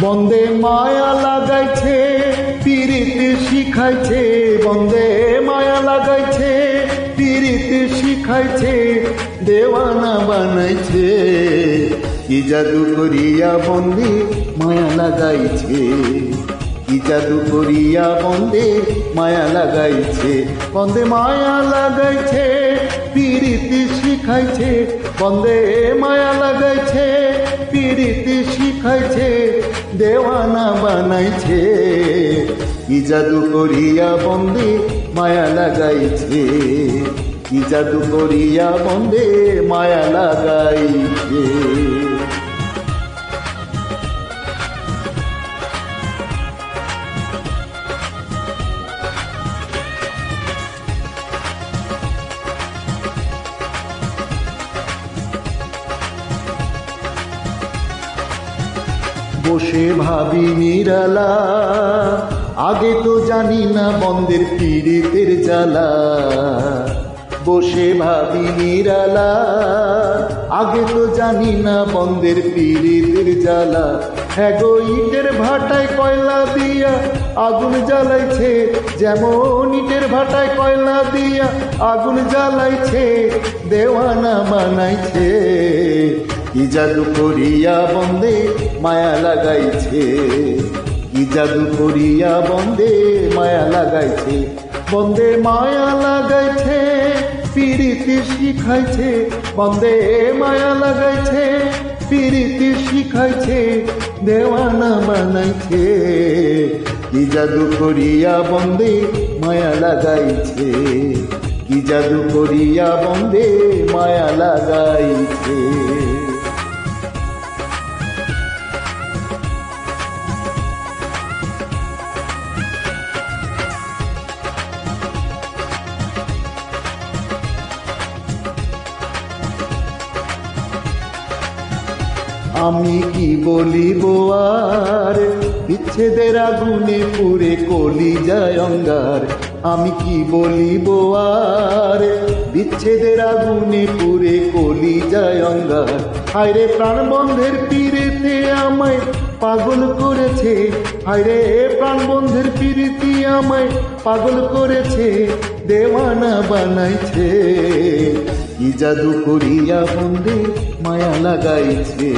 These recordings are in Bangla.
বন্দে মায়া লাগাইছে পিরিতি শিখাইছে, বন্দে মায়া লাগাইছে পিরিতি শিখাইছে, দেওয়ানা বানাইছে। কি জাদু করিয়া বন্দে মায়া লাগাইছে, কি জাদু করিয়া বন্দে মায়া লাগাইছে। বন্দে মায়া লাগাইছে পিরিতি শিখাইছে, বন্দে মায়া লাগাইছে পিরিতি শিখাইছে, দেওয়ানা বানাইছে। কি জাদু করিয়া বন্দে মায়া লাগাইছে, কি জাদু করিয়া বন্দে মায়া লাগাইছে। বসে ভাবি নিরালা, আগে তো জানি না বন্দের পীড়িতের জ্বালা। বসে ভাবি নিরালা, আগে তো জানি না বন্দের পীড়িতের জ্বালা। হ্যাগো ইটের ভাটায় কয়লা দিয়া আগুন জ্বালাইছে, যেমন ইটের ভাটায় কয়লা দিয়া আগুন জ্বালাইছে, দেওয়ানা বানাইছে। কি জাদু করিয়া বন্দে মায়া লাগাইছে, কি জাদু করিয়া বন্দে মায়া লাগাইছে। বন্দে মায়া লাগাইছে পিরিতি শিখাইছে, বন্দে মায়া লাগাইছে পিরিতি শিখাইছে, দেওয়ানা বানাইছে। কি জাদু করিয়া বন্দে মায়া লাগাইছে, কি জাদু করিয়া বন্দে মায়া লাগাইছে। আমি কি বলিব আর, বিচ্ছেদের আগুনে পুড়ে কলিজায় অঙ্গার। আমি কি বলিব আর, বিচ্ছেদের আগুনে পুড়ে কলিজায় অঙ্গার। হায়রে প্রাণবন্ধের পীড়িতে আমায় পাগল করেছে, হায়রে প্রাণবন্ধের পীড়িতি আমায় পাগল করেছে, দেওয়ানা বানাইছে। কি জাদু করিয়া বন্দে মায়া লাগাইছে,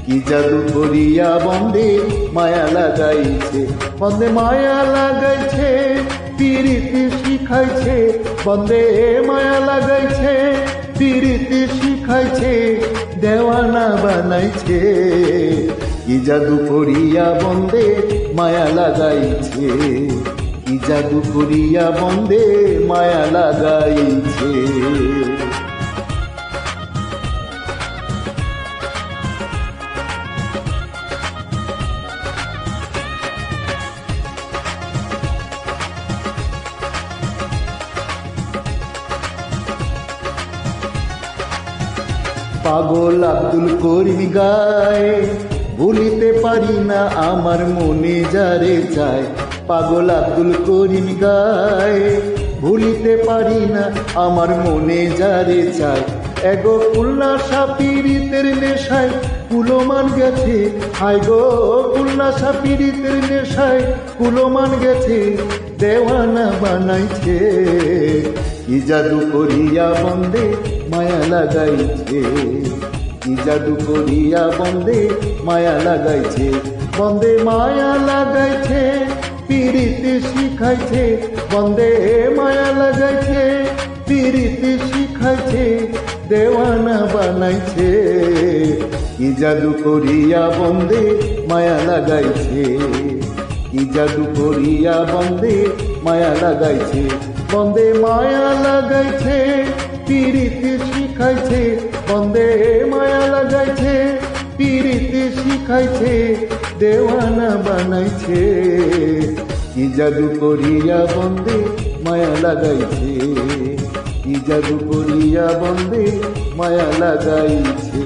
কি জাদু করিয়া বন্দে মায়া লাগাইছে। বন্দে মায়া লাগাইছে পিরিতি শিখাইছে, বন্দে মায়া লাগাইছে পিরিতি শিখাইছে, দেওয়ানা বানাইছে। কি জাদু করিয়া বন্দে মায়া লাগাইছে, কি জাদু করিয়া বন্দে মায়া লাগাইছে। পাগল আব্দুল করিম গায়, ভুলিতে পারি না আমার মনে যারে চায়। পাগল আব্দুল করিম গায়, ভুলিতে পারি না আমার মনে যারে চায়। এগো কুল্লাসা পীড়িতের নেশায় কুলোমান গেছে, হায় গো কুল্লাসা পীড়িতের নেশায় কুলোমান গেছে, দেওয়ানা বানাইছে। কি জাদু করিয়া বন্দে মায়া লাগাইছে, কি জাদু করিয়া বন্দে মায়া লাগাইছে। বন্দে মায়া লাগাইছে পিরিতি শিখাইছে, বন্দে মায়া লাগাইছে পিরিতি শিখাইছে, দেওয়ানা বানাইছে। কি জাদু করিয়া বন্দে মায়া লাগাইছে, কি জাদু করিয়া বন্দে মায়া লাগাইছে। বন্দে মায়া লাগাইছে পিরিতি শিখাইছে, বন্দে মায়া লাগাইছে পিরিতি শিখাইছে, দেওয়ানা বানাইছে। কি জাদু করিয়া বন্দে মায়া লাগাইছে, কি জাদু করিয়া বন্দে মায়া লাগাইছে।